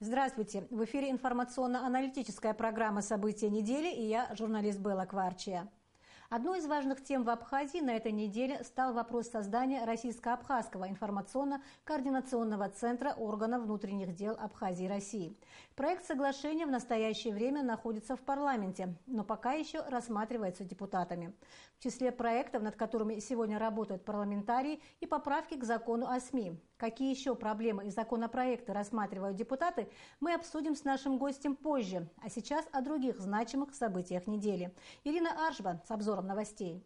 Здравствуйте! В эфире информационно-аналитическая программа «События недели» и я, журналист Белла Кварчия. Одной из важных тем в Абхазии на этой неделе стал вопрос создания Российско-Абхазского информационно-координационного центра органов внутренних дел Абхазии и России. Проект соглашения в настоящее время находится в парламенте, но пока еще рассматривается депутатами. В числе проектов, над которыми сегодня работают парламентарии, и поправки к закону о СМИ. Какие еще проблемы и законопроекты рассматривают депутаты, мы обсудим с нашим гостем позже. А сейчас о других значимых событиях недели. Ирина Аршба с обзором новостей.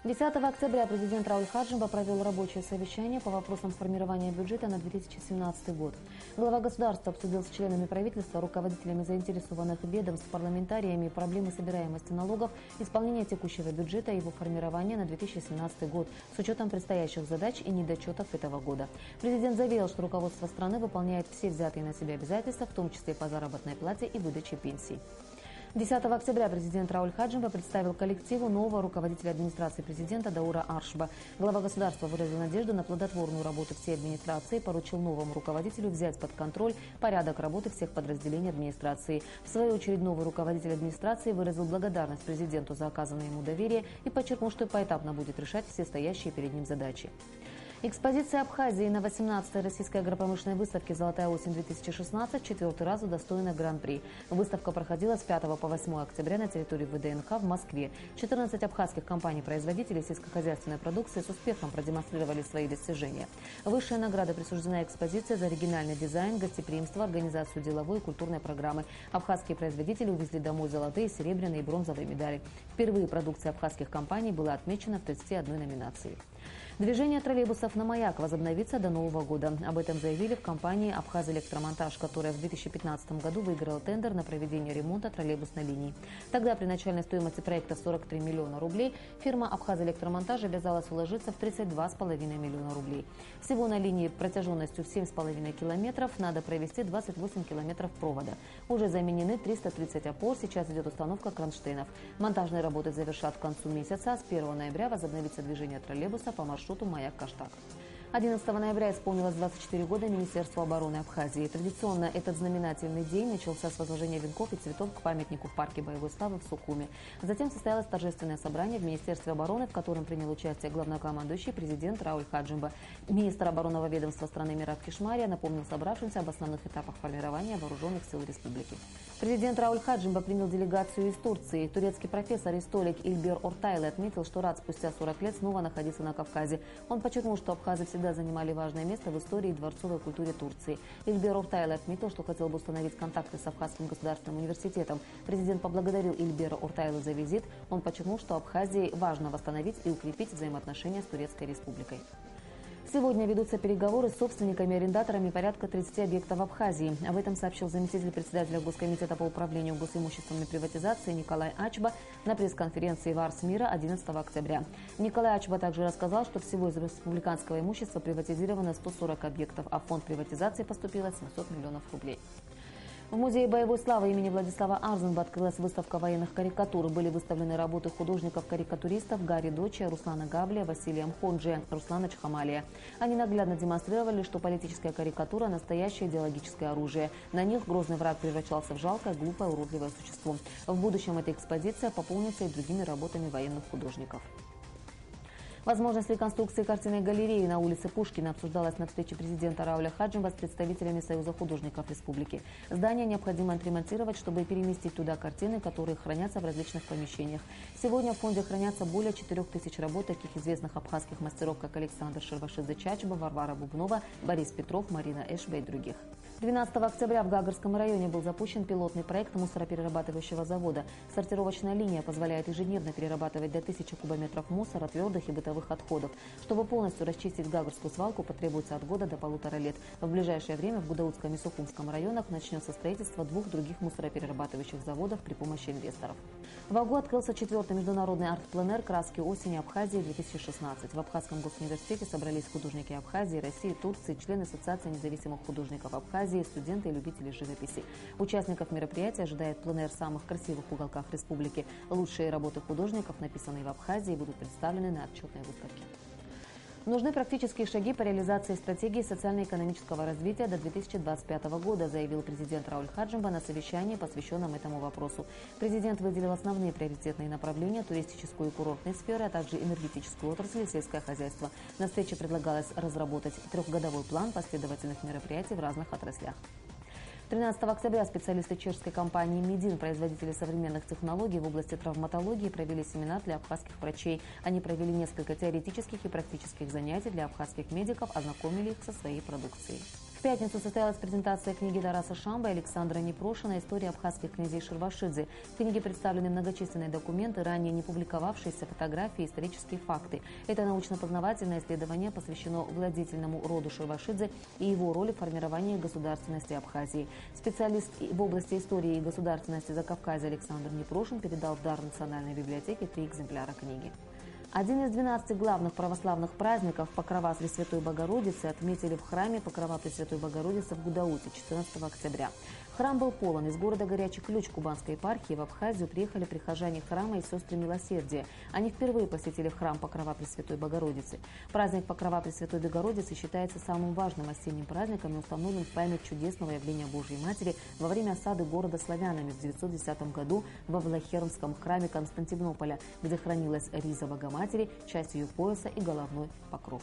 10 октября президент Рауль Хаджимба провел рабочее совещание по вопросам формирования бюджета на 2017 год. Глава государства обсудил с членами правительства, руководителями заинтересованных ведомств, парламентариями проблемы собираемости налогов, исполнения текущего бюджета и его формирования на 2017 год с учетом предстоящих задач и недочетов этого года. Президент заверил, что руководство страны выполняет все взятые на себя обязательства, в том числе по заработной плате и выдаче пенсий. 10 октября президент Рауль Хаджимба представил коллективу нового руководителя администрации президента Даура Аршба. Глава государства выразил надежду на плодотворную работу всей администрации и поручил новому руководителю взять под контроль порядок работы всех подразделений администрации. В свою очередь новый руководитель администрации выразил благодарность президенту за оказанное ему доверие и подчеркнул, что поэтапно будет решать все стоящие перед ним задачи. Экспозиция Абхазии на 18-й российской агропромышленной выставке «Золотая осень-2016» четвертый раз удостоена гран-при. Выставка проходила с 5 по 8 октября на территории ВДНХ в Москве. 14 абхазских компаний-производителей сельскохозяйственной продукции с успехом продемонстрировали свои достижения. Высшая награда присуждена экспозиции за оригинальный дизайн, гостеприимство, организацию деловой и культурной программы. Абхазские производители увезли домой золотые, серебряные и бронзовые медали. Впервые продукция абхазских компаний была отмечена в 31 номинации. Движение троллейбусов на Маяк возобновится до Нового года. Об этом заявили в компании «Абхазэлектромонтаж», которая в 2015 году выиграла тендер на проведение ремонта троллейбусной линии. Тогда при начальной стоимости проекта 43 миллиона рублей фирма «Абхазэлектромонтаж» обязалась уложиться в 32,5 миллиона рублей. Всего на линии протяженностью в 7,5 километров надо провести 28 километров провода. Уже заменены 330 опор, сейчас идет установка кронштейнов. Монтажные работы завершат к концу месяца, а с 1 ноября возобновится движение троллейбуса по маршруту Маяк-Каштак. 11 ноября исполнилось 24 года Министерству обороны Абхазии. Традиционно этот знаменательный день начался с возложения венков и цветов к памятнику в парке боевой славы в Сухуми. Затем состоялось торжественное собрание в Министерстве обороны, в котором принял участие главнокомандующий президент Рауль Хаджимба. Министр оборонного ведомства страны Мират Кишмария напомнил собравшимся об основных этапах формирования вооруженных сил республики. Президент Рауль Хаджимба принял делегацию из Турции. Турецкий профессор историк Ильбер Ортайлы отметил, что рад спустя 40 лет снова находиться на Кавказе. Он подчеркнул, что абхазы всегда занимали важное место в истории и дворцовой культуре Турции. Ильбер Ортайлы отметил, что хотел бы установить контакты с Абхазским государственным университетом. Президент поблагодарил Ильбера Ортайлы за визит. Он подчеркнул, что Абхазии важно восстановить и укрепить взаимоотношения с Турецкой республикой. Сегодня ведутся переговоры с собственниками и арендаторами порядка 30 объектов в Абхазии. Об этом сообщил заместитель председателя Госкомитета по управлению госимуществом и приватизации Николай Ачба на пресс-конференции в Арс Мира 11 октября. Николай Ачба также рассказал, что всего из республиканского имущества приватизировано 140 объектов, а в фонд приватизации поступило 700 миллионов рублей. В Музее боевой славы имени Владислава Арзенба открылась выставка военных карикатур. Были выставлены работы художников-карикатуристов Гарри Дочи, Руслана Габлия, Василия Мхонджи, Руслана Чхамалия. Они наглядно демонстрировали, что политическая карикатура – настоящее идеологическое оружие. На них грозный враг превращался в жалкое, глупое, уродливое существо. В будущем эта экспозиция пополнится и другими работами военных художников. Возможность реконструкции картинной галереи на улице Пушкина обсуждалась на встрече президента Рауля Хаджимба с представителями Союза художников республики. Здание необходимо отремонтировать, чтобы переместить туда картины, которые хранятся в различных помещениях. Сегодня в фонде хранятся более 4000 работ таких известных абхазских мастеров, как Александр Шервашидзе Чачба, Варвара Бубнова, Борис Петров, Марина Эшба и других. 12 октября в Гагарском районе был запущен пилотный проект мусороперерабатывающего завода. Сортировочная линия позволяет ежедневно перерабатывать до 1000 кубометров мусора, твердых и бытовых отходов. Чтобы полностью расчистить Гагарскую свалку, потребуется от года до 1,5 лет. В ближайшее время в Гудаутском и Сухумском районах начнется строительство 2 других мусороперерабатывающих заводов при помощи инвесторов. В Агу открылся 4-й международный арт-пленэр «Краски осени Абхазии-2016». В Абхазском госуниверситете собрались художники Абхазии, России, Турции, члены Ассоциации независимых художников Абхазии, Абхазии, студенты и любители живописи. Участников мероприятия ожидает пленэр в самых красивых уголках республики. Лучшие работы художников, написанные в Абхазии, будут представлены на отчетной выставке. Нужны практические шаги по реализации стратегии социально-экономического развития до 2025 года, заявил президент Рауль Хаджимба на совещании, посвященном этому вопросу. Президент выделил основные приоритетные направления: туристическую и курортные сферы, а также энергетическую отрасль и сельское хозяйство. На встрече предлагалось разработать трехгодовой план последовательных мероприятий в разных отраслях. 13 октября специалисты чешской компании «Медин», производители современных технологий в области травматологии, провели семинар для абхазских врачей. Они провели несколько теоретических и практических занятий для абхазских медиков, ознакомили их со своей продукцией. В пятницу состоялась презентация книги Тараса Шамбы и Александра Непрошина «История абхазских князей Шервашидзе». В книге представлены многочисленные документы, ранее не публиковавшиеся, фотографии и исторические факты. Это научно-познавательное исследование посвящено владетельному роду Шервашидзе и его роли в формировании государственности Абхазии. Специалист в области истории и государственности Закавказья Александр Непрошин передал в дар Национальной библиотеки 3 экземпляра книги. Один из 12 главных православных праздников Покрова Пресвятой Богородицы отметили в храме Покрова Пресвятой Богородицы в Гудауте 14 октября. Храм был полон. Из города Горячий Ключ Кубанской епархии в Абхазию приехали прихожане храма и сестры Милосердия. Они впервые посетили храм Покрова Пресвятой Богородицы. Праздник Покрова Пресвятой Богородицы считается самым важным осенним праздником и установлен в память чудесного явления Божьей Матери во время осады города славянами в 910 году во Влахернском храме Константинополя, где хранилась риза Богоматери, часть ее пояса и головной покров.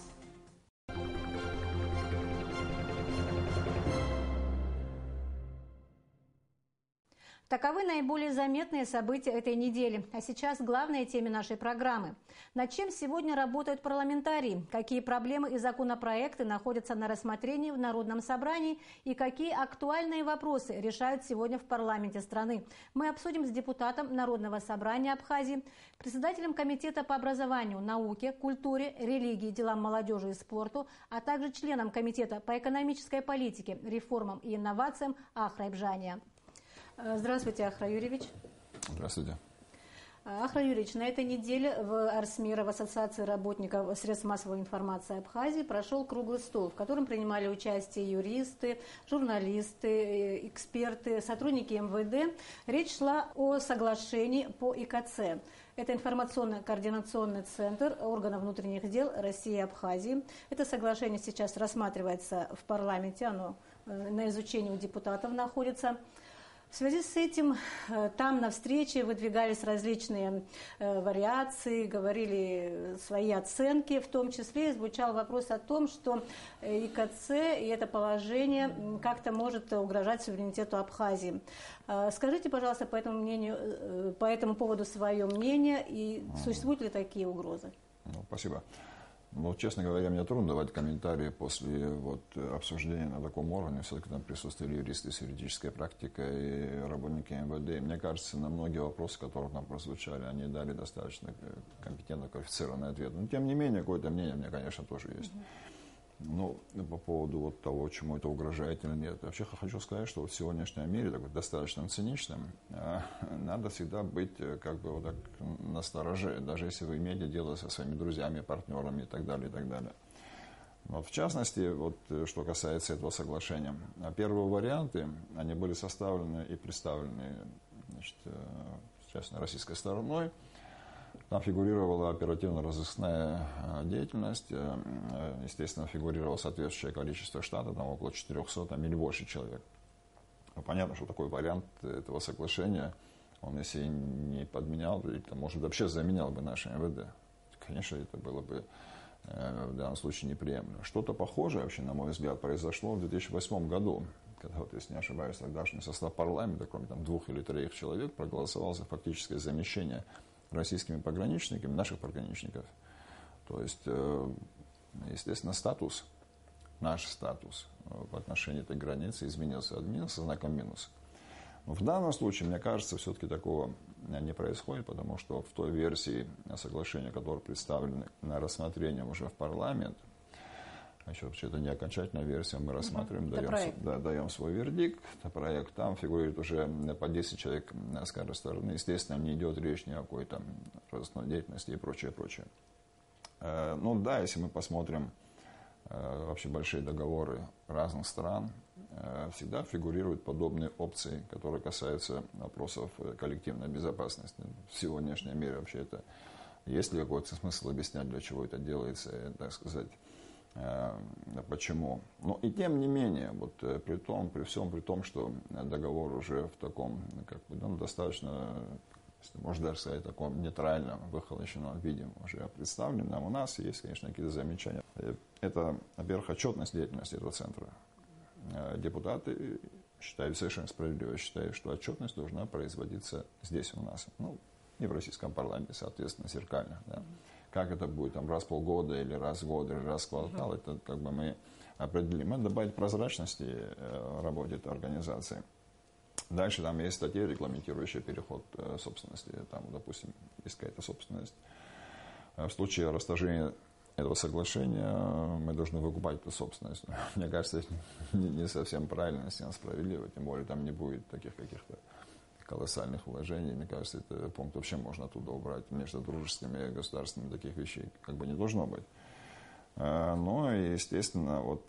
Таковы наиболее заметные события этой недели. А сейчас главная теме нашей программы. Над чем сегодня работают парламентарии? Какие проблемы и законопроекты находятся на рассмотрении в Народном собрании? И какие актуальные вопросы решают сегодня в парламенте страны? Мы обсудим с депутатом Народного собрания Абхазии, председателем Комитета по образованию, науке, культуре, религии, делам молодежи и спорту, а также членом Комитета по экономической политике, реформам и инновациям Ахра Ибжания. Здравствуйте, Ахра Юрьевич. Здравствуйте. Ахра Юрьевич, на этой неделе в Арсмира, в Ассоциации работников средств массовой информации Абхазии, прошел круглый стол, в котором принимали участие юристы, журналисты, эксперты, сотрудники МВД. Речь шла о соглашении по ИКЦ. Это информационно-координационный центр органов внутренних дел России и Абхазии. Это соглашение сейчас рассматривается в парламенте, оно на изучении у депутатов находится. В связи с этим там на встрече выдвигались различные вариации, говорили свои оценки, в том числе звучал вопрос о том, что ИКЦ и это положение как-то может угрожать суверенитету Абхазии. Скажите, пожалуйста, по этому поводу свое мнение и существуют ли такие угрозы? Спасибо. Честно говоря, мне трудно давать комментарии после обсуждения на таком уровне. Все-таки там присутствовали юристы с юридической практикой и работники МВД. Мне кажется, на многие вопросы, которые там прозвучали, они дали достаточно компетентно квалифицированный ответ. Но, тем не менее, какое-то мнение у меня, конечно, тоже есть. По поводу того, чему это угрожает или нет. Вообще хочу сказать, что в сегодняшнем мире, достаточно циничным, надо всегда быть настороже, даже если вы имеете дело со своими друзьями, партнерами и так далее, и так далее. В частности, что касается этого соглашения. Первые варианты, они были составлены и представлены российской стороной. Там фигурировала оперативно-розыскная деятельность, естественно, фигурировало соответствующее количество штатов, там около 400 или больше человек. Понятно, что такой вариант этого соглашения, он если не подменял, то, может, вообще заменял бы наше МВД. Конечно, это было бы в данном случае неприемлемо. Что-то похожее, вообще, на мой взгляд, произошло в 2008 году, когда, если не ошибаюсь, тогдашний состав парламента, кроме 2 или 3 человек, проголосовал за фактическое замещение российскими пограничниками, наших пограничников. То есть, естественно, наш статус в отношении этой границы изменился от минуса со знаком минус. Но в данном случае, мне кажется, все-таки такого не происходит, потому что в той версии соглашения, которая представлена на рассмотрение уже в парламент, еще это не окончательная версия, мы рассматриваем, даем свой вердикт. Это проект, там фигурирует уже по 10 человек с каждой стороны. Естественно, не идет речь ни о какой-то розыскной деятельности и прочее. Если мы посмотрим вообще большие договоры разных стран, всегда фигурируют подобные опции, которые касаются вопросов коллективной безопасности. В сегодняшнем мире вообще это есть ли какой-то смысл объяснять, для чего это делается, так сказать, почему. Но и тем не менее, вот при всем, что договор уже в таком, как бы, достаточно, можно даже сказать, таком нейтральном, выхолощенном виде уже представлен. У нас есть, конечно, какие-то замечания. Это, во-первых, отчетность деятельности этого центра. Депутаты считают совершенно справедливо, считают, что отчетность должна производиться здесь у нас. И в российском парламенте, соответственно, зеркально. Да. Как это будет, там, раз в полгода, или раз в год, или раз в квартал, это как бы мы определим. Это добавить прозрачности работе этой организации. Дальше там есть статьи, регламентирующие переход собственности. Там, допустим, есть какая-то собственность. В случае расторжения этого соглашения мы должны выкупать эту собственность. Мне кажется, это не совсем правильно, не справедливо. Тем более там не будет таких каких-то колоссальных вложений. Мне кажется, этот пункт вообще можно оттуда убрать. Между дружескими государствами таких вещей как бы не должно быть. Но, естественно, вот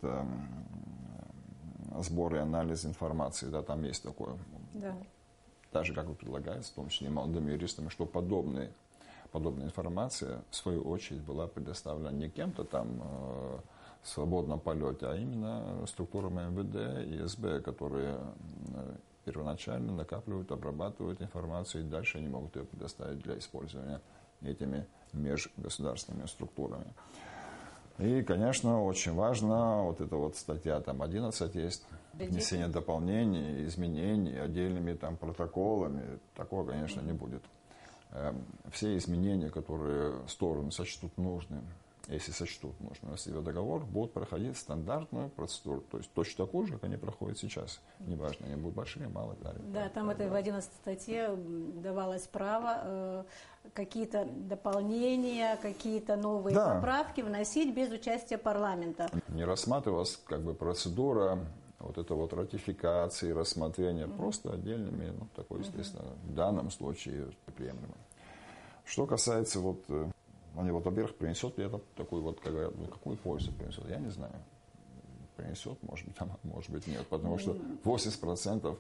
сбор и анализ информации, да, там есть такое. Да. Даже, как вы предлагаете, в том числе и молодыми юристами, что подобная информация, в свою очередь, была предоставлена не кем-то там в свободном полете, а именно структурами МВД и СБ, которые первоначально накапливают, обрабатывают информацию, и дальше они могут ее предоставить для использования этими межгосударственными структурами. И, конечно, очень важно, вот эта вот статья там 11 есть, внесение дополнений, изменений отдельными там протоколами. Такого, конечно, не будет. Все изменения, которые стороны сочтут нужным, если сочтут нужным, если договор, будут проходить стандартную процедуру. То есть точно такую же, как они проходят сейчас. Неважно, они будут большие, малые, далее. Да, там в 11 статье давалось право какие-то дополнения, какие-то новые поправки вносить без участия парламента. Не рассматривалась как бы процедура вот это вот ратификации, рассмотрения просто отдельными, такой, естественно, в данном случае приемлемо. Что касается вот, они вот, во-первых, принесет ли это такую вот, какую пользу принесет, я не знаю. Принесет, может быть, нет, потому что 80%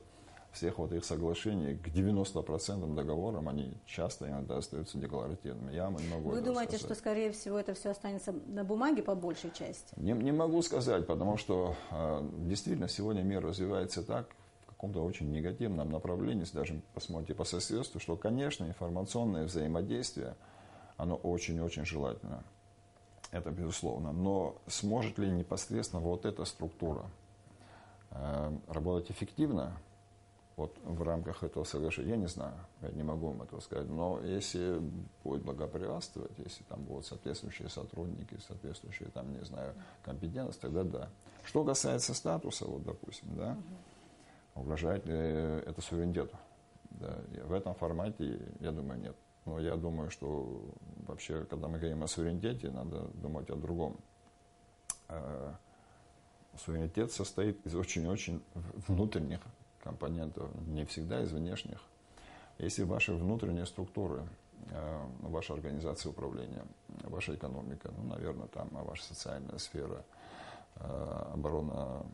всех вот их соглашений к 90% договорам, они часто иногда остаются декларативными. Я не могу Вы думаете, сказать. что, скорее всего, это все останется на бумаге по большей части? Не могу сказать, потому что действительно сегодня мир развивается так, в каком-то очень негативном направлении, если даже посмотрите по соседству, что, конечно, информационное взаимодействие, оно очень-очень желательно. Это безусловно. Но сможет ли непосредственно вот эта структура работать эффективно вот в рамках этого соглашения, я не знаю, я не могу вам этого сказать. Но если будет благоприятствовать, если там будут соответствующие сотрудники, соответствующие там, не знаю, компетентности, тогда да. Что касается статуса, вот, допустим, да, угрожает ли это суверенитету? Да, в этом формате, я думаю, нет. Но я думаю, что вообще, когда мы говорим о суверенитете, надо думать о другом. Суверенитет состоит из очень-очень внутренних компонентов, не всегда из внешних. Если ваши внутренние структуры, ваша организация управления, ваша экономика, наверное, там ваша социальная сфера, оборона,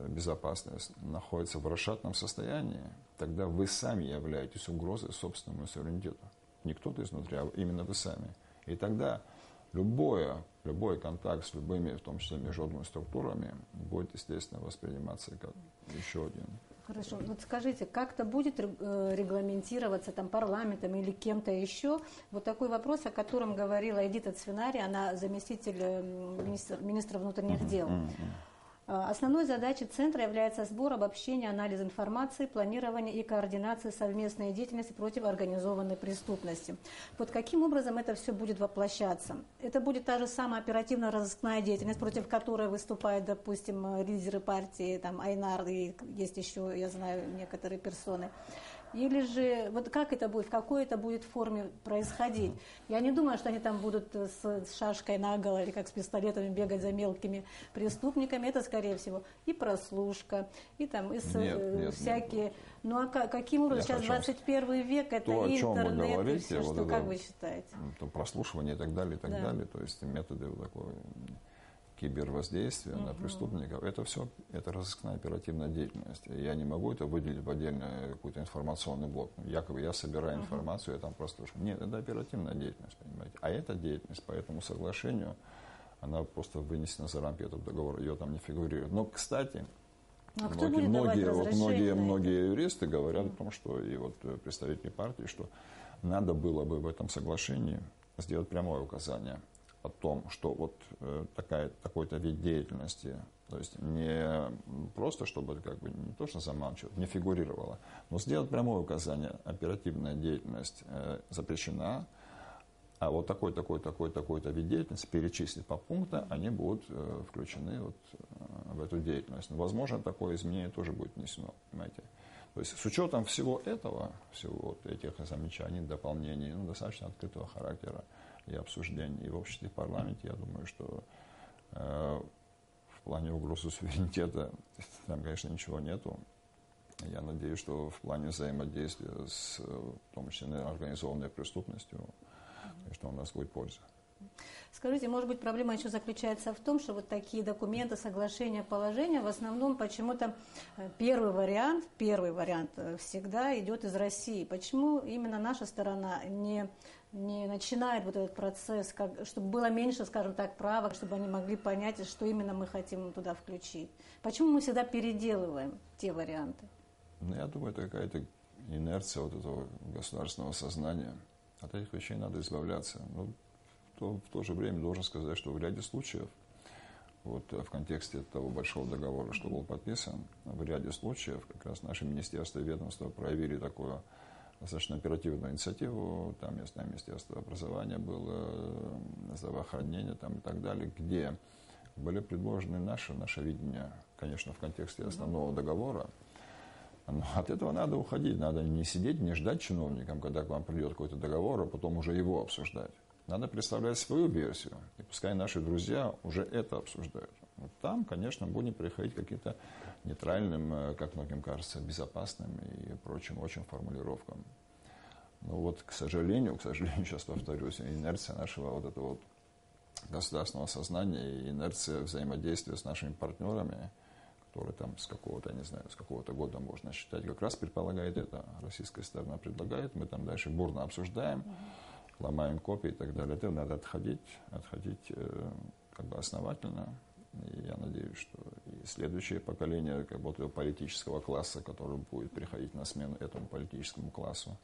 безопасность находится в расшатном состоянии, тогда вы сами являетесь угрозой собственному суверенитету. Не кто-то изнутри, а именно вы сами. И тогда любой контакт с любыми, в том числе международными структурами, будет, естественно, восприниматься как еще один. Хорошо. Вот скажите, как-то будет регламентироваться там парламентом или кем-то еще вот такой вопрос, о котором говорила Эдита Цвинари, она заместитель министра внутренних дел. Основной задачей Центра является сбор, обобщение, анализ информации, планирование и координация совместной деятельности против организованной преступности. Вот каким образом это все будет воплощаться? Это будет та же самая оперативно-розыскная деятельность, против которой выступают, допустим, лидеры партии, там, Айнар, и есть еще, я знаю, некоторые персоны. Или же, вот как это будет, в какой это будет форме происходить? Я не думаю, что они там будут с шашкой наголо или как с пистолетами бегать за мелкими преступниками. Это, скорее всего, и прослушка, и там и всякие... Нет. Ну а каким образом? Сейчас 21 век, это то, интернет, о чем вы говорите, все, вот как вы считаете? То прослушивание и так далее, то есть методы вот такой кибервоздействия на преступников, это все, это разыскная оперативная деятельность. Я не могу это выделить в отдельный какой-то информационный блок. Якобы я собираю информацию, я там прослушиваю. Нет, это оперативная деятельность, понимаете. А эта деятельность по этому соглашению, она просто вынесена за рамки этого договора, ее там не фигурирует. Но, кстати, многие юристы говорят о том, что и вот представители партии, что надо было бы в этом соглашении сделать прямое указание о том, что вот такой-то вид деятельности, то есть не просто, чтобы как бы не то, что замалчивать, не фигурировало, но сделать прямое указание, оперативная деятельность запрещена, а вот такой-то вид деятельности перечислить по пунктам, они будут включены вот в эту деятельность. Но, возможно, такое изменение тоже будет внесено, понимаете. То есть с учетом всего этого, всего вот этих замечаний, дополнений, достаточно открытого характера и обсуждений и в обществе, и в парламенте, я думаю, что в плане угрозы суверенитета там, конечно, ничего нету. Я надеюсь, что в плане взаимодействия с, в том числе, организованной преступностью, конечно, у нас будет польза. Скажите, может быть, проблема еще заключается в том, что вот такие документы, соглашения, положения, в основном почему-то первый вариант всегда идет из России. Почему именно наша сторона не начинает вот этот процесс, чтобы было меньше, скажем так, правок, чтобы они могли понять, что именно мы хотим туда включить? Почему мы всегда переделываем те варианты? Я думаю, это какая-то инерция вот этого государственного сознания. От этих вещей надо избавляться. Но в то же время должен сказать, что в ряде случаев, вот в контексте того большого договора, что был подписан, в ряде случаев как раз наши министерства и ведомства проявили такую достаточно оперативную инициативу. Там, я знаю, Министерство образования было, здравоохранения там, и так далее, где были предложены наше видение, конечно, в контексте основного договора. Но от этого надо уходить. Надо не сидеть, не ждать чиновникам, когда к вам придет какой-то договор, а потом уже его обсуждать. Надо представлять свою версию. И пускай наши друзья уже это обсуждают. Вот там, конечно, будем приходить к каким-то нейтральным, как многим кажется, безопасным и прочим очень формулировкам. Но вот, к сожалению, сейчас повторюсь, инерция нашего вот этого вот государственного сознания и инерция взаимодействия с нашими партнерами, которые там с какого-то, не знаю, с какого-то года можно считать, как раз предполагает это. Российская сторона предлагает, мы там дальше бурно обсуждаем, ломаем копии и так далее. Это надо отходить как бы основательно. И я надеюсь, что и следующее поколение как будто политического класса, который будет приходить на смену этому политическому классу,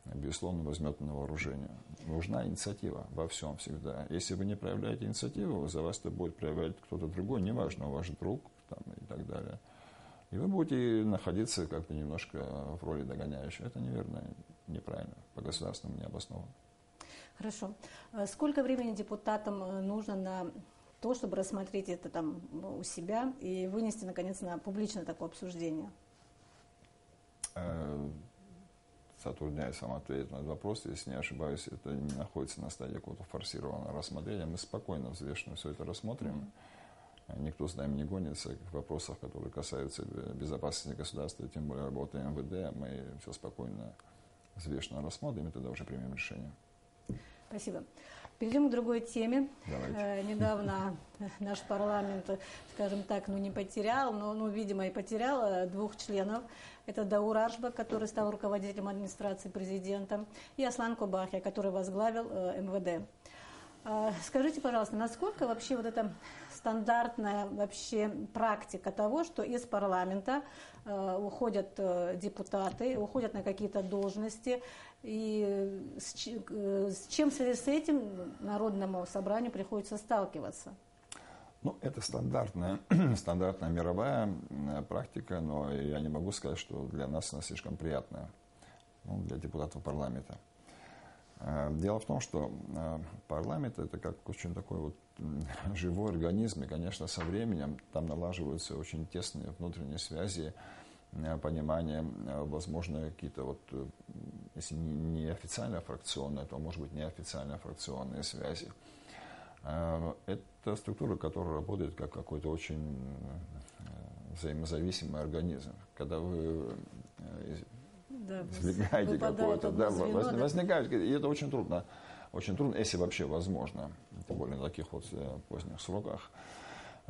безусловно, возьмет на вооружение. Нужна инициатива во всем всегда. Если вы не проявляете инициативу, за вас это будет проявлять кто-то другой, неважно, ваш друг там, и так далее. И вы будете находиться как-то немножко в роли догоняющего. Это неверно, неправильно, по-государственному необоснованно. Хорошо. Сколько времени депутатам нужно на то, чтобы рассмотреть это там у себя и вынести, наконец, на публичное такое обсуждение? Затрудняюсь вам ответить на этот вопрос. Если не ошибаюсь, это не находится на стадии какого-то форсированного рассмотрения. Мы спокойно, взвешенно все это рассмотрим. Никто с нами не гонится в вопросах, которые касаются безопасности государства, тем более работы МВД. Мы все спокойно, взвешенно рассмотрим и тогда уже примем решение. Спасибо. Перейдем к другой теме. Давайте. Недавно наш парламент, скажем так, не потерял, но, видимо, и потерял двух членов. Это Даур Аршбак, который стал руководителем администрации президента, и Аслан Кобахия, который возглавил МВД. Скажите, пожалуйста, насколько вообще вот эта стандартная вообще практика того, что из парламента уходят депутаты, уходят на какие-то должности, и с чем в связи с этим Народному собранию приходится сталкиваться? Это стандартная мировая практика, но я не могу сказать, что для нас она слишком приятная, для депутатов парламента. Дело в том, что парламент – это как очень такой вот живой организм, и, конечно, со временем там налаживаются очень тесные внутренние связи, понимание, возможно, какие-то вот, если не официально фракционные, то, может быть, неофициально фракционные связи. Это структура, которая работает как какой-то очень взаимозависимый организм. Когда вы извлекаете какое-то, возникает, и это очень трудно, если вообще возможно, тем более на таких вот поздних сроках.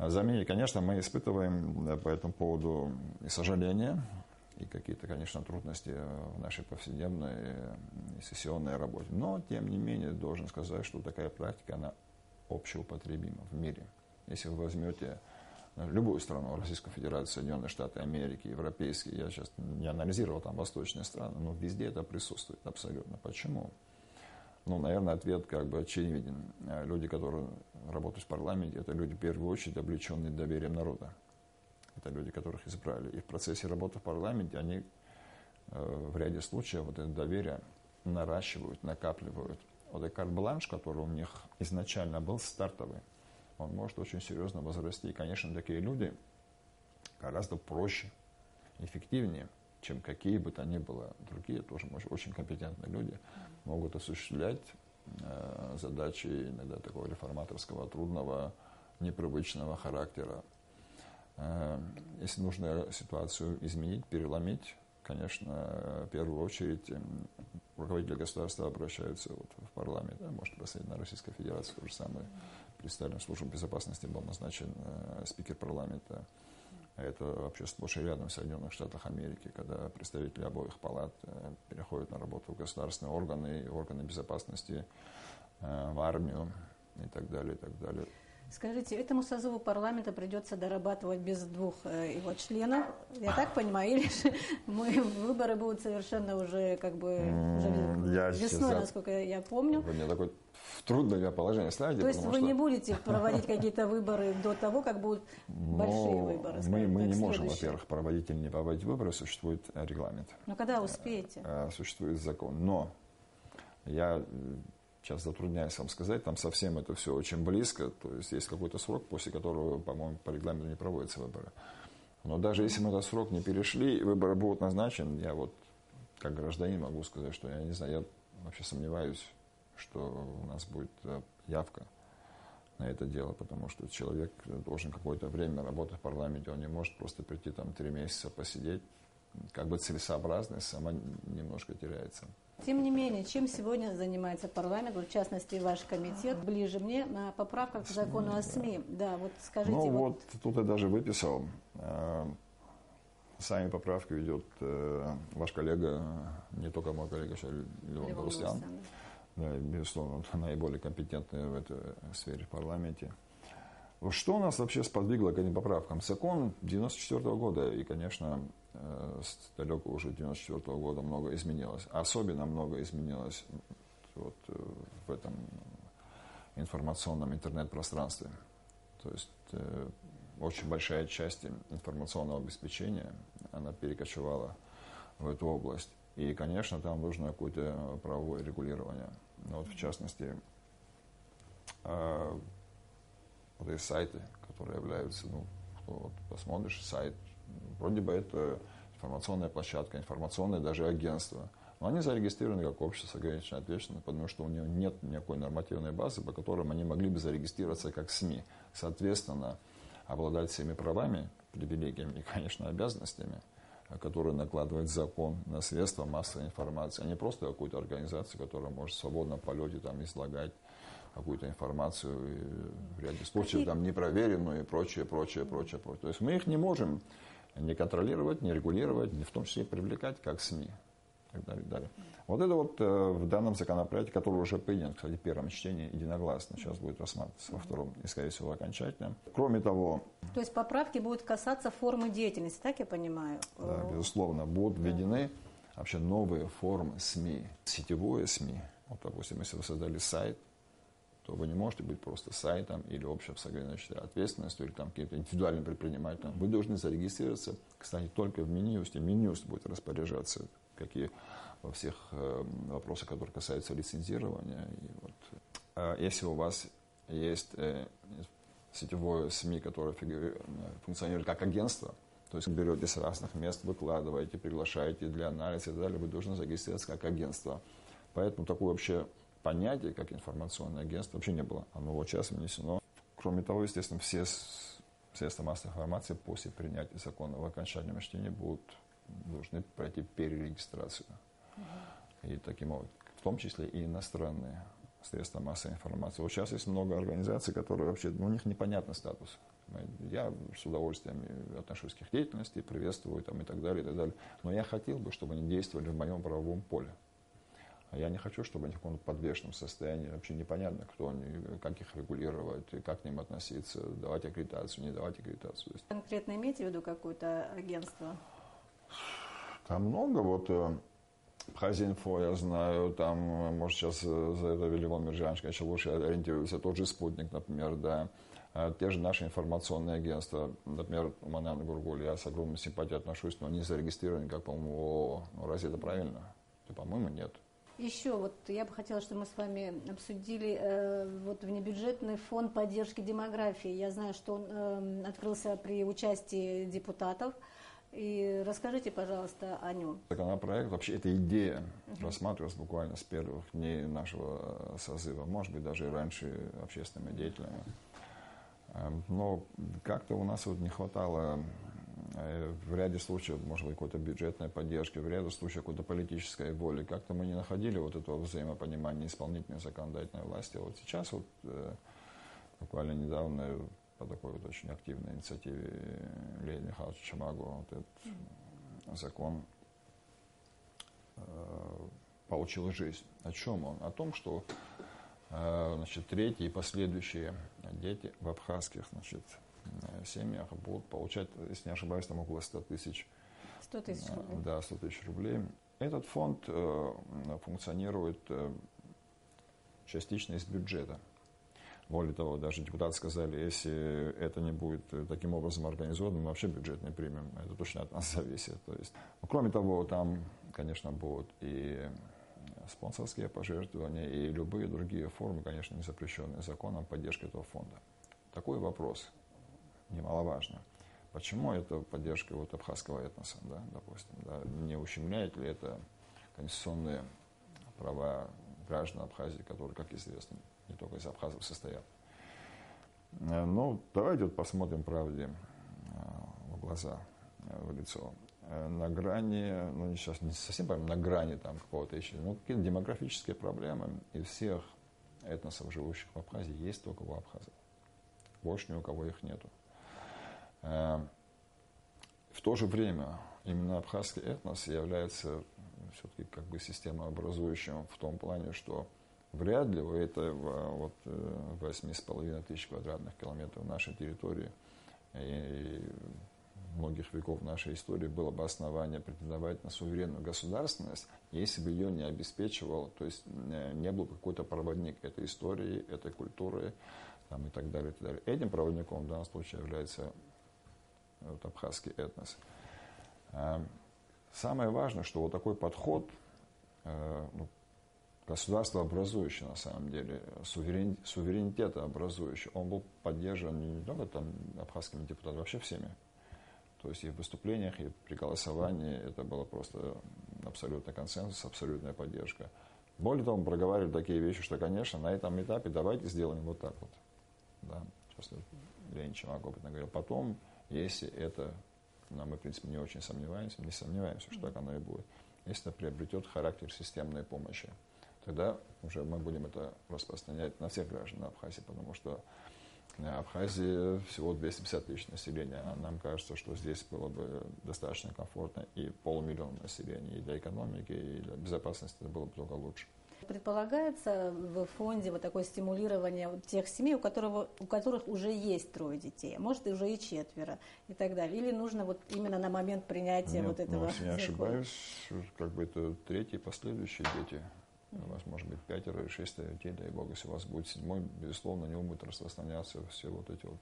заменить. Конечно, мы испытываем по этому поводу и сожаление, и какие-то, конечно, трудности в нашей повседневной и сессионной работе. Но, тем не менее, должен сказать, что такая практика, она общеупотребима в мире. Если вы возьмете любую страну, Российскую Федерацию, Соединенные Штаты Америки, европейские, я сейчас не анализировал там восточные страны, но везде это присутствует абсолютно. Почему? Ну, наверное, ответ как бы очевиден. Люди, которые работают в парламенте, это люди, в первую очередь, облеченные доверием народа. Это люди, которых избрали. И в процессе работы в парламенте они в ряде случаев вот это доверие наращивают, накапливают. Вот этот карт-бланш, который у них изначально был стартовый, он может очень серьезно возрасти. И, конечно, такие люди гораздо проще, эффективнее, чем какие бы то ни было другие, тоже очень компетентные люди, могут осуществлять задачи иногда такого реформаторского, трудного, непривычного характера. Если нужно ситуацию изменить, переломить, конечно, в первую очередь руководители государства обращаются вот в парламент, да, может посмотреть на Российской Федерации, то же самое. Представителем службы безопасности был назначен спикер парламента. Это вообще сплошь и рядом в Соединенных Штатах Америки, когда представители обоих палат переходят на работу в государственные органы, органы безопасности, в армию и так далее, и так далее. Скажите, этому созыву парламента придется дорабатывать без двух его членов, я так понимаю, или же выборы будут совершенно уже как бы уже весной, насколько я помню. Вы мне такое трудное положение ставите. То есть вы не будете проводить какие-то выборы до того, как будут большие выборы? Мы не можем, во-первых, проводить или не проводить выборы, существует регламент. Но когда успеете? Существует закон. Но я сейчас затрудняюсь вам сказать, там совсем это все очень близко, то есть какой-то срок, после которого, по-моему, по регламенту не проводятся выборы. Но даже если мы этот срок не перешли, и выборы будут назначены, я вот как гражданин могу сказать, что я не знаю, я вообще сомневаюсь, что у нас будет явка на это дело, потому что человек должен какое-то время работать в парламенте, он не может просто прийти там 3 месяца посидеть, как бы целесообразность сама немножко теряется. Тем не менее, чем сегодня занимается парламент, в частности ваш комитет, ближе мне, на поправках к закону о СМИ. Да, вот скажите. Ну вот тут я даже выписал. Сами поправки ведет ваш коллега, не только мой коллега, еще Левон Галустян. Да, безусловно, он наиболее компетентный в этой сфере в парламенте. Что нас вообще сподвигло к этим поправкам? Закон 1994 года, и, конечно, с далекого уже 1994 года много изменилось. Особенно много изменилось вот в этом информационном интернет-пространстве. То есть очень большая часть информационного обеспечения, она перекочевала в эту область. И, конечно, там нужно какое-то правовое регулирование. Но вот, в частности, вот эти сайты, которые являются, вот посмотришь сайт, вроде бы это информационная площадка, информационное даже агентство. Но они зарегистрированы как общество с ограниченной ответственностью, потому что у него нет никакой нормативной базы, по которым они могли бы зарегистрироваться как СМИ. Соответственно, обладать всеми правами, привилегиями и, конечно, обязанностями, которые накладывает закон на средства массовой информации, а не просто какую-то организацию, которая может в свободном полете там излагать какую-то информацию, и в ряде случаев там непроверенную и прочее. То есть мы их не можем не контролировать, не регулировать, в том числе и привлекать как СМИ. И так далее, далее. Вот это вот в данном законопроекте, который уже принят, кстати, в первом чтении единогласно, сейчас будет рассматриваться во втором и, скорее всего, окончательно. Кроме того... То есть поправки будут касаться формы деятельности, так я понимаю? Да, безусловно, будут введены вообще новые формы СМИ. Сетевое СМИ. Вот, допустим, если вы создали сайт, то вы не можете быть просто сайтом или общим с ограниченной ответственностью, или там каким-то индивидуальным предпринимателем. Вы должны зарегистрироваться, кстати, только в Минюсте. Минюст будет распоряжаться какие во всех вопросах, которые касаются лицензирования. И вот, если у вас есть сетевое СМИ, которое функционирует как агентство, то есть вы берете с разных мест, выкладываете, приглашаете для анализа и так далее, вы должны зарегистрироваться как агентство. Поэтому такое вообще понятие, как информационное агентство, вообще не было. Оно вот сейчас внесено. Кроме того, естественно, все средства массовой информации после принятия закона в окончательном чтении должны пройти перерегистрацию. И таким образом, в том числе и иностранные средства массовой информации. Вот сейчас есть много организаций, которые вообще, у них непонятный статус. Я с удовольствием отношусь к их деятельности, приветствую там, и так далее, и так далее. Но я хотел бы, чтобы они действовали в моем правовом поле. А я не хочу, чтобы они в каком-то подвешенном состоянии. Вообще непонятно, кто они, как их регулировать, как к ним относиться, давать аккредитацию, не давать аккредитацию. Конкретно имеете в виду какое-то агентство? Там много. Вот Абхазия-Инфо, я знаю, там, может, сейчас за это Велимон Мержанович, конечно, лучше ориентируется. Тот же «Спутник», например, да. Те же наши информационные агентства, например, Манан Гургуль, я с огромной симпатией отношусь, но они зарегистрированы как, по-моему, ООО. Ну, разве это правильно? По-моему, нет. Еще вот я бы хотела, чтобы мы с вами обсудили вот внебюджетный фонд поддержки демографии. Я знаю, что он открылся при участии депутатов. И расскажите, пожалуйста, о нем. Законопроект, вообще эта идея рассматривалась буквально с первых дней нашего созыва, может быть, даже и раньше общественными деятелями. Но как-то у нас вот не хватало в ряде случаев, может быть, какой-то бюджетной поддержки, в ряде случаев какой-то политической воли. Как-то мы не находили вот этого взаимопонимания исполнительной и законодательной власти. Вот сейчас вот буквально недавно по такой вот очень активной инициативе Леонида Михайловича Чимагу вот этот закон получил жизнь. О чем он? О том, что значит, третьи и последующие дети в абхазских, значит, семьях будут получать, если не ошибаюсь, там около 100 тысяч. 100 тысяч рублей. Да, 100 тысяч рублей. Этот фонд функционирует частично из бюджета. Более того, даже депутаты сказали, если это не будет таким образом организовано, мы вообще бюджет не примем. Это точно от нас зависит. То есть, кроме того, там, конечно, будут и спонсорские пожертвования, и любые другие формы, конечно, не запрещенные законом поддержки этого фонда. Такой вопрос немаловажный. Почему это поддержка вот абхазского этноса, да, допустим, да, не ущемляет ли это конституционные права граждан Абхазии, которые, как известно, не только из абхазов состоят. Ну, давайте вот посмотрим правде в глаза, в лицо. На грани, ну, сейчас не совсем помню, на грани там какого-то еще, ну, какие-то демографические проблемы из всех этносов, живущих в Абхазии, есть только у абхазов. Больше ни у кого их нету. В то же время именно абхазский этнос является все-таки как бы системообразующим в том плане, что вряд ли у этого вот 8,5 тысяч квадратных километров нашей территории и многих веков нашей истории было бы основание претендовать на суверенную государственность, если бы ее не обеспечивал, то есть не был бы какой-то проводник этой истории, этой культуры там, и так далее, и так далее. Этим проводником в данном случае является вот, абхазский этнос. Самое важное, что вот такой подход, государствообразующий на самом деле, суверенитетообразующий, он был поддержан не только там абхазскими депутатами, вообще всеми. То есть и в выступлениях, и при голосовании это было просто абсолютный консенсус, абсолютная поддержка. Более того, мы проговаривали такие вещи, что, конечно, на этом этапе давайте сделаем вот так вот. Да, сейчас Леонид Чимагу опытно говорил. Потом, если это, мы, в принципе, не очень сомневаемся, что так оно и будет. Если это приобретет характер системной помощи, тогда уже мы будем это распространять на всех граждан Абхазии, потому что Абхазии всего 250 тысяч населения. А нам кажется, что здесь было бы достаточно комфортно и 500 000 населения. И для экономики, и для безопасности это было бы только лучше. Предполагается в фонде вот такое стимулирование тех семей, у которых уже есть 3 детей, а может и уже и 4 и так далее. Или нужно вот именно на момент принятия вот этого если не ошибаюсь, как бы это 3-й последующие дети. У вас может быть 5 или 6 детей, дай бог, если у вас будет 7-й, безусловно, не будет распространяться все вот эти вот.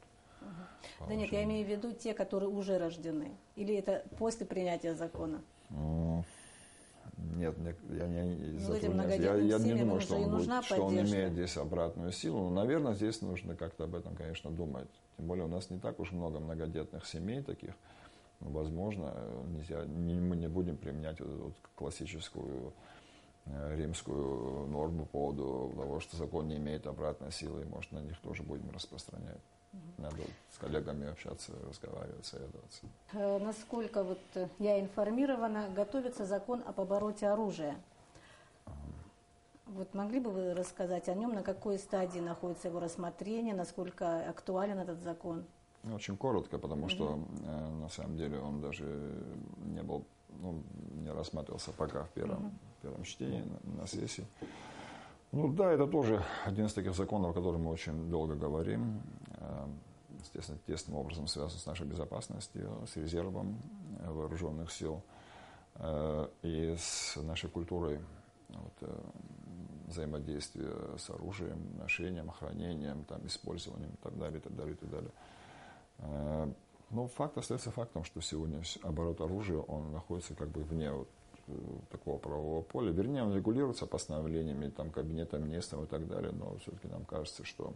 Да нет, я имею в виду те, которые уже рождены. Или это после принятия закона? Нет, я не затрудняюсь. Я не думаю, что он имеет здесь обратную силу. Но, наверное, здесь нужно как-то об этом, конечно, думать. Тем более у нас не так уж много многодетных семей таких. Возможно, мы не будем применять вот классическую римскую норму по поводу того, что закон не имеет обратной силы, и, может, на них тоже будем распространять. Надо с коллегами общаться, разговаривать, советоваться. Насколько вот я информирована, готовится закон об обороте оружия. Вот могли бы вы рассказать о нем, на какой стадии находится его рассмотрение, насколько актуален этот закон? Очень коротко, потому что на самом деле он даже не был, не рассматривался пока в первом чтении на сессии. Ну да, это тоже один из таких законов, о котором мы очень долго говорим. Естественно, тесным образом связан с нашей безопасностью, с резервом вооруженных сил и с нашей культурой взаимодействия с оружием, ношением, хранением, там, использованием и так далее, и так далее, и так далее. Но факт остается фактом, что сегодня оборот оружия, он находится как бы вне такого правового поля. Вернее, он регулируется постановлениями там, Кабинета министров и так далее, но все-таки нам кажется, что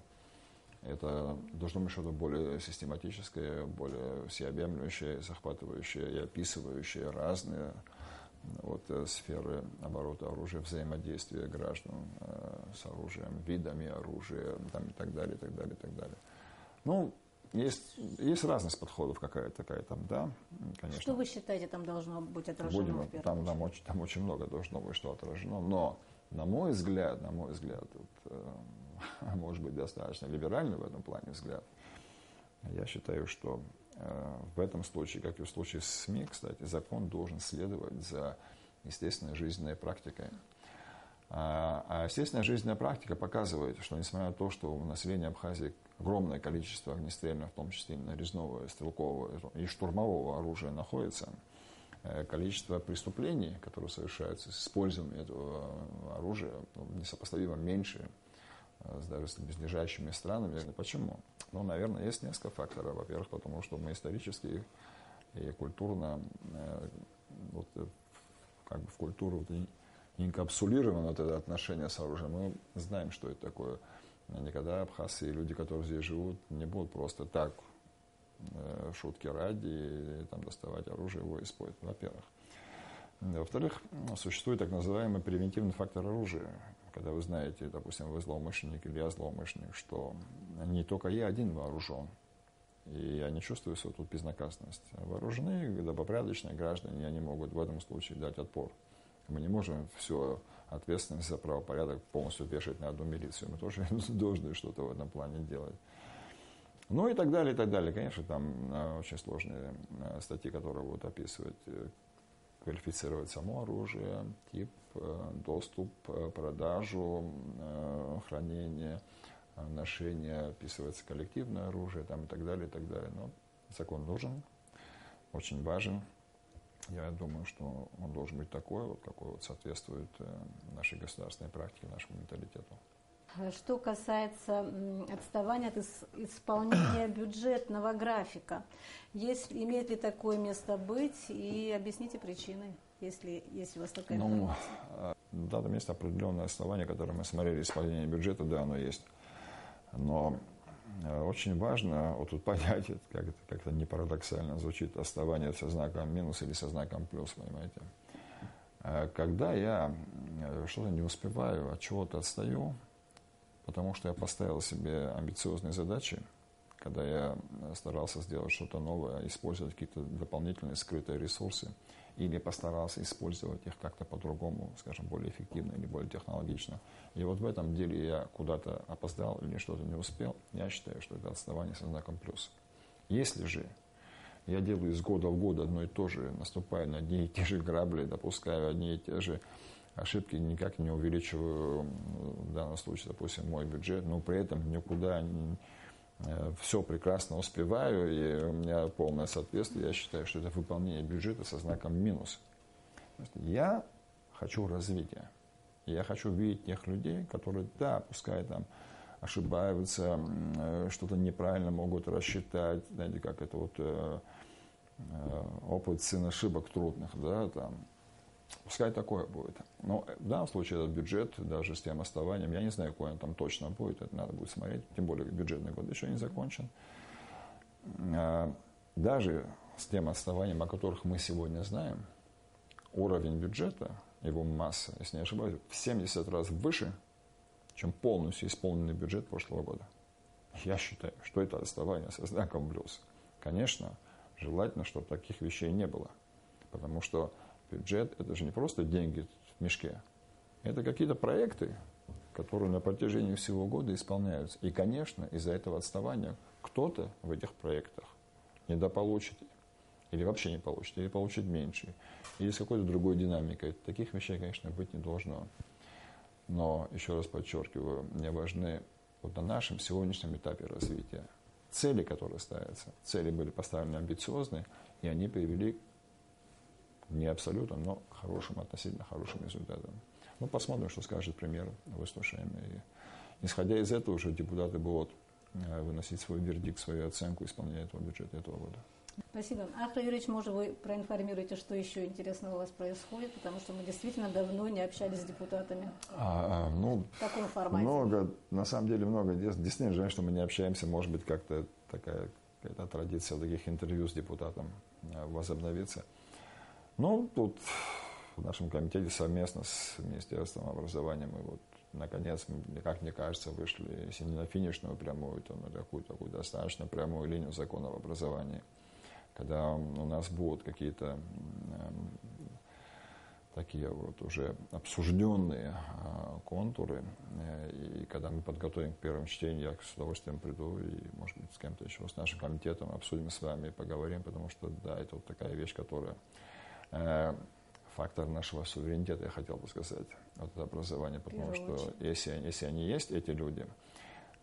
это должно быть что-то более систематическое, более всеобъемлющее, захватывающее и описывающее разные сферы оборота оружия, взаимодействия граждан с оружием, видами оружия там, и так далее, и так далее, и так далее. Ну, есть разность подходов какая-то такая там, да, конечно. Что вы считаете, там должно быть отражено? Там очень много должно быть что отражено, но на мой взгляд, может быть, достаточно либеральный в этом плане взгляд, я считаю, что в этом случае, как и в случае с СМИ, кстати, закон должен следовать за естественной жизненной практикой. А естественная жизненная практика показывает, что несмотря на то, что у населения Абхазии огромное количество огнестрельного, в том числе нарезного, стрелкового и штурмового оружия находится, количество преступлений, которые совершаются с использованием этого оружия, несопоставимо меньше даже с ближайшими странами. Почему? Ну, наверное, есть несколько факторов. Во-первых, потому что мы исторически и культурно, как бы в культуру инкапсулировано это отношение с оружием. Мы знаем, что это такое. Никогда абхазцы и люди, которые здесь живут, не будут просто так, шутки ради, и, там, доставать оружие, его использовать, во-первых. Во-вторых, существует так называемый превентивный фактор оружия. Когда вы знаете, допустим, вы злоумышленник или я злоумышленник, что не только я один вооружен, и я не чувствую свою тут безнаказанность. Вооруженные, добропорядочные граждане, они могут в этом случае дать отпор. Мы не можем всю ответственность за правопорядок полностью вешать на одну милицию. Мы тоже должны что-то в этом плане делать. Ну и так далее, и так далее. Конечно, там очень сложные статьи, которые будут описывать, квалифицировать само оружие, тип, доступ, продажу, хранение, ношение, описывается коллективное оружие там, и так далее, и так далее. Но закон нужен, очень важен. Я думаю, что он должен быть такой, какой соответствует нашей государственной практике, нашему менталитету. Что касается отставания от исполнения бюджетного графика, имеет ли такое место быть, и объясните причины, если есть у вас такая информация. Да, там есть определенное отставание, которое мы смотрели, исполнение бюджета, да, оно есть. Но очень важно вот тут понять, как-то не парадоксально звучит, отставание со знаком минус или со знаком плюс, понимаете. Когда я что-то не успеваю, от чего-то отстаю, потому что я поставил себе амбициозные задачи, когда я старался сделать что-то новое, использовать какие-то дополнительные скрытые ресурсы, или постарался использовать их как-то по-другому, скажем, более эффективно или более технологично. И вот в этом деле я куда-то опоздал или что-то не успел, я считаю, что это отставание со знаком плюс. Если же я делаю из года в год одно и то же, наступаю на одни и те же грабли, допускаю одни и те же ошибки, никак не увеличиваю, в данном случае, допустим, мой бюджет, но при этом никуда все прекрасно успеваю, и у меня полное соответствие, я считаю, что это выполнение бюджета со знаком минус. Я хочу развития. Я хочу видеть тех людей, которые, да, пускай там ошибаются, что-то неправильно могут рассчитать, знаете, как это опыт сын ошибок трудных, да, там. Пускай такое будет. Но в данном случае этот бюджет, даже с тем оставанием, я не знаю, какой он там точно будет, это надо будет смотреть, тем более бюджетный год еще не закончен. Даже с тем отставанием, о которых мы сегодня знаем, уровень бюджета, его масса, если не ошибаюсь, в 70 раз выше, чем полностью исполненный бюджет прошлого года. Я считаю, что это отставание со знаком плюс. Конечно, желательно, чтобы таких вещей не было, потому что бюджет – это же не просто деньги в мешке. Это какие-то проекты, которые на протяжении всего года исполняются. И, конечно, из-за этого отставания кто-то в этих проектах недополучит, или вообще не получит, или получит меньше, или с какой-то другой динамикой. Таких вещей, конечно, быть не должно. Но, еще раз подчеркиваю, мне важны вот на нашем сегодняшнем этапе развития цели, которые ставятся. Цели были поставлены амбициозные, и они привели не абсолютно, но хорошим, относительно хорошим результатом. Ну, посмотрим, что скажет премьер, выслушаем. И, исходя из этого, уже депутаты будут выносить свой вердикт, свою оценку исполнения этого бюджета этого года. Спасибо. Ахра Юрьевич, может, вы проинформируете, что еще интересного у вас происходит, потому что мы действительно давно не общались с депутатами в таком формате. Много, на самом деле много. Действительно жаль, что мы не общаемся. Может быть, как-то такая какая-то традиция таких интервью с депутатом возобновится. Ну, тут в нашем комитете совместно с Министерством образования мы вот наконец, как мне кажется, вышли, если не на финишную прямую, то на такую достаточно прямую линию закона об образовании. Когда у нас будут какие-то такие вот уже обсужденные контуры, и когда мы подготовим к первому чтению, я с удовольствием приду и, может быть, с кем-то еще, с нашим комитетом обсудим с вами и поговорим, потому что, да, это вот такая вещь, которая фактор нашего суверенитета, я хотел бы сказать, вот это образование, потому что если они есть, эти люди,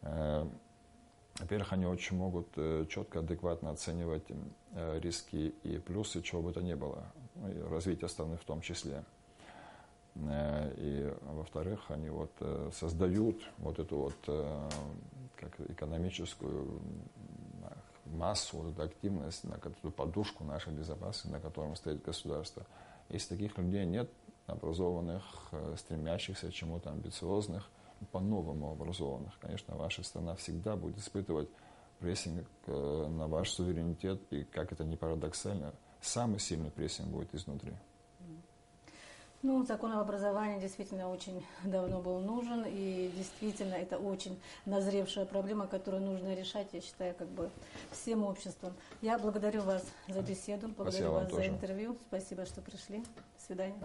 во-первых, они очень могут четко, адекватно оценивать риски и плюсы, чего бы то ни было, развитие страны в том числе. И, во-вторых, они вот создают вот эту вот как экономическую массу, вот эту активность, на эту подушку нашей безопасности, на котором стоит государство. Если таких людей нет, образованных, стремящихся к чему-то, амбициозных, по-новому образованных, конечно, ваша страна всегда будет испытывать прессинг на ваш суверенитет, и, как это ни парадоксально, самый сильный прессинг будет изнутри. Ну, закон об образовании действительно очень давно был нужен, и действительно это очень назревшая проблема, которую нужно решать, я считаю, как бы всем обществом. Я благодарю вас за беседу, благодарю вас за интервью. Спасибо, что пришли. До свидания.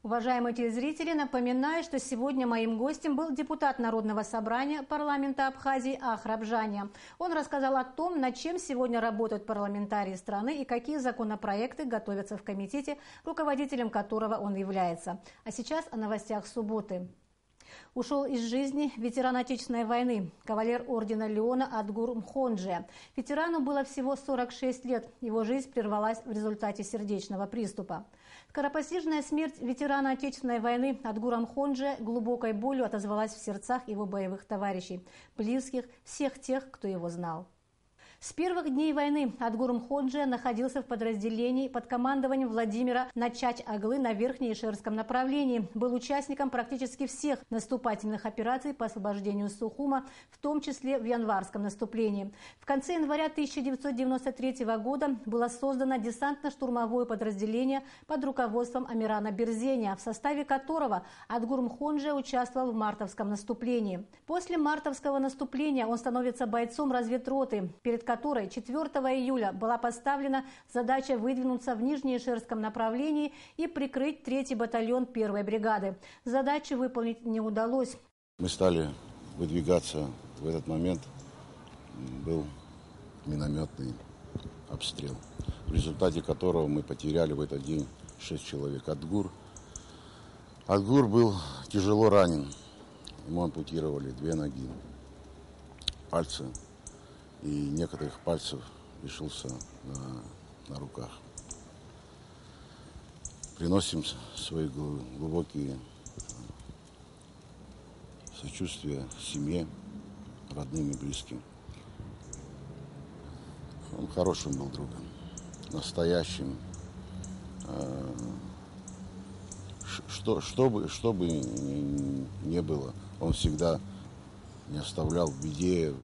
Уважаемые телезрители, напоминаю, что сегодня моим гостем был депутат Народного собрания парламента Абхазии Ахра Бжаня. Он рассказал о том, над чем сегодня работают парламентарии страны и какие законопроекты готовятся в комитете, руководителем которого он является. А сейчас о новостях субботы. Ушел из жизни ветеран Отечественной войны, кавалер ордена Леона Адгур Мхонджи. Ветерану было всего 46 лет. Его жизнь прервалась в результате сердечного приступа. Скоропостижная смерть ветерана Отечественной войны Адгура Мхонджи глубокой болью отозвалась в сердцах его боевых товарищей, близких, всех тех, кто его знал. С первых дней войны Адгур Мхонджи находился в подразделении под командованием Владимира Начач-Аглы на Верхнеишерском направлении. Был участником практически всех наступательных операций по освобождению Сухума, в том числе в январском наступлении. В конце января 1993 года было создано десантно-штурмовое подразделение под руководством Амирана Берзеня, в составе которого Адгур Мхонджи участвовал в мартовском наступлении. После мартовского наступления он становится бойцом разведроты, перед которой 4 июля была поставлена задача выдвинуться в Нижнеишерском направлении и прикрыть 3-й батальон 1-й бригады. Задачу выполнить не удалось. Мы стали выдвигаться. В этот момент был минометный обстрел, в результате которого мы потеряли в этот день 6 человек. Адгур был тяжело ранен. Ему ампутировали 2 ноги, пальцы. И некоторых пальцев лишился на руках. Приносим свои глубокие сочувствия семье, родным и близким. Он хорошим был другом, настоящим. Что бы ни было, он всегда не оставлял в беде.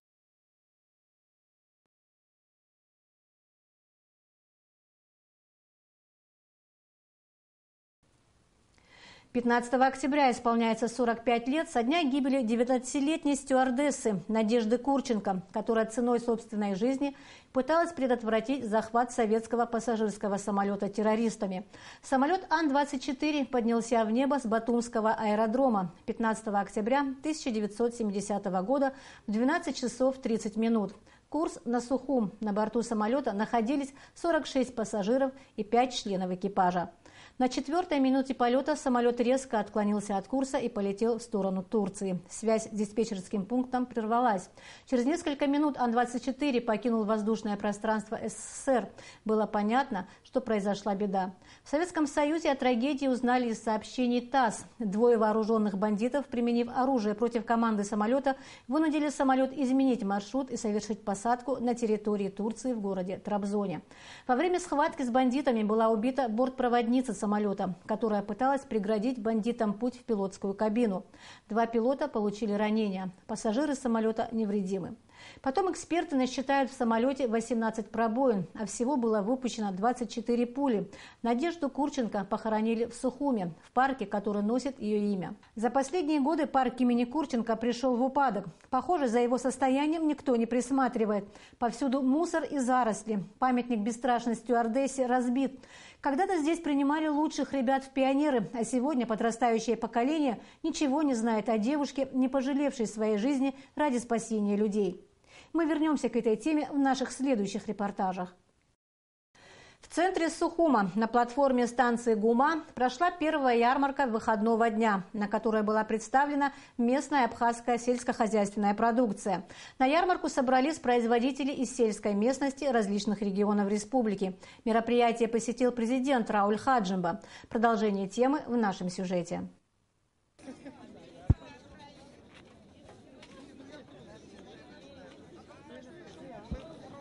15 октября исполняется 45 лет со дня гибели 19-летней стюардессы Надежды Курченко, которая ценой собственной жизни пыталась предотвратить захват советского пассажирского самолета террористами. Самолет Ан-24 поднялся в небо с Батумского аэродрома 15 октября 1970 года в 12 часов 30 минут. Курс на Сухум. На борту самолета находились 46 пассажиров и 5 членов экипажа. На 4-й минуте полета самолет резко отклонился от курса и полетел в сторону Турции. Связь с диспетчерским пунктом прервалась. Через несколько минут Ан-24 покинул воздушное пространство СССР. Было понятно, что произошла беда. В Советском Союзе о трагедии узнали из сообщений ТАСС. 2 вооруженных бандитов, применив оружие против команды самолета, вынудили самолет изменить маршрут и совершить посадку на территории Турции в городе Трабзоне. Во время схватки с бандитами была убита бортпроводница самолета, которая пыталась преградить бандитам путь в пилотскую кабину. 2 пилота получили ранения. Пассажиры самолета невредимы. Потом эксперты насчитают в самолете 18 пробоин, а всего было выпущено 24 пули. Надежду Курченко похоронили в Сухуме, в парке, который носит ее имя. За последние годы парк имени Курченко пришел в упадок. Похоже, за его состоянием никто не присматривает. Повсюду мусор и заросли. Памятник бесстрашной стюардессе разбит. Когда-то здесь принимали лучших ребят в пионеры, а сегодня подрастающее поколение ничего не знает о девушке, не пожалевшей своей жизни ради спасения людей. Мы вернемся к этой теме в наших следующих репортажах. В центре Сухума на платформе станции ГУМА прошла первая ярмарка выходного дня, на которой была представлена местная абхазская сельскохозяйственная продукция. На ярмарку собрались производители из сельской местности различных регионов республики. Мероприятие посетил президент Рауль Хаджимба. Продолжение темы в нашем сюжете.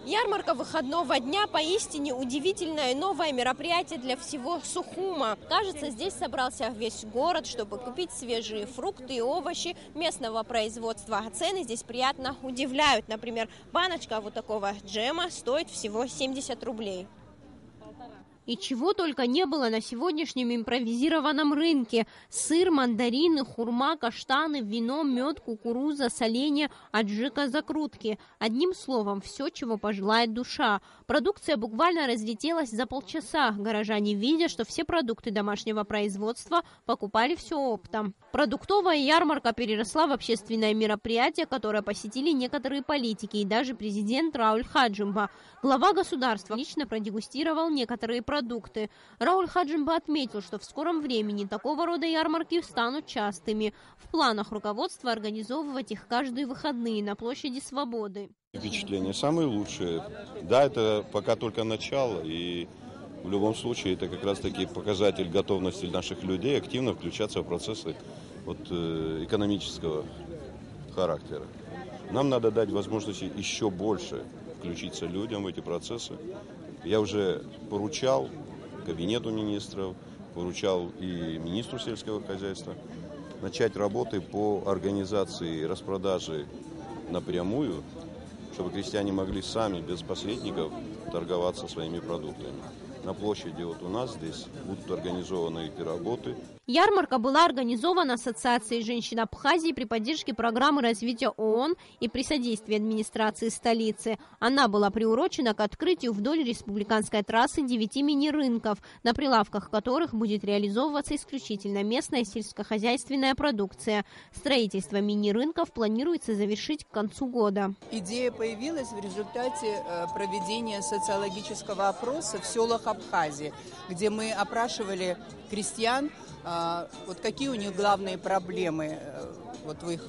Ярмарка выходного дня – поистине удивительное новое мероприятие для всего Сухума. Кажется, здесь собрался весь город, чтобы купить свежие фрукты и овощи местного производства. А цены здесь приятно удивляют. Например, баночка вот такого джема стоит всего 70 рублей. И чего только не было на сегодняшнем импровизированном рынке. Сыр, мандарины, хурма, каштаны, вино, мед, кукуруза, соленья, аджика, закрутки. Одним словом, все, чего пожелает душа. Продукция буквально разлетелась за полчаса. Горожане, видя, что все продукты домашнего производства, покупали все оптом. Продуктовая ярмарка переросла в общественное мероприятие, которое посетили некоторые политики и даже президент Рауль Хаджимба. Глава государства лично продегустировал некоторые продукты. Рауль Хаджимба отметил, что в скором времени такого рода ярмарки станут частыми. В планах руководства организовывать их каждые выходные на площади Свободы. Впечатления самые лучшие. Да, это пока только начало, и в любом случае это как раз-таки показатель готовности наших людей активно включаться в процессы экономического характера. Нам надо дать возможность еще больше включиться людям в эти процессы. Я уже поручал кабинету министров, поручал и министру сельского хозяйства начать работы по организации распродажи напрямую, чтобы крестьяне могли сами, без посредников, торговаться своими продуктами. На площади вот у нас здесь будут организованы эти работы. Ярмарка была организована Ассоциацией женщин Абхазии при поддержке программы развития ООН и при содействии администрации столицы. Она была приурочена к открытию вдоль республиканской трассы 9 мини-рынков, на прилавках которых будет реализовываться исключительно местная сельскохозяйственная продукция. Строительство мини-рынков планируется завершить к концу года. Идея появилась в результате проведения социологического опроса в селах Абхазии, где мы опрашивали крестьян, вот какие у них главные проблемы вот в их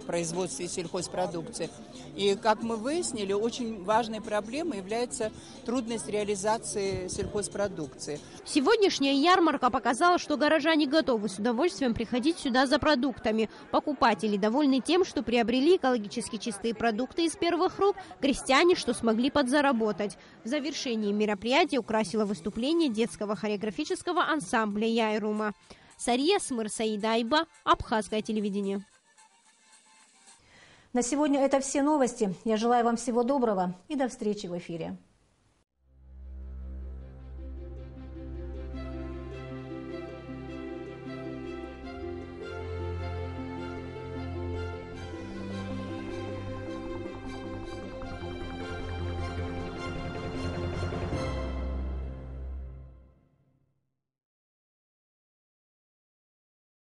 производстве сельхозпродукции. И, как мы выяснили, очень важной проблемой является трудность реализации сельхозпродукции. Сегодняшняя ярмарка показала, что горожане готовы с удовольствием приходить сюда за продуктами. Покупатели довольны тем, что приобрели экологически чистые продукты из первых рук, крестьяне, что смогли подзаработать. В завершении мероприятия украсило выступление детского хореографического ансамбля «Яйрума». Сария Смырсаидайба, Абхазское телевидение. На сегодня это все новости. Я желаю вам всего доброго и до встречи в эфире.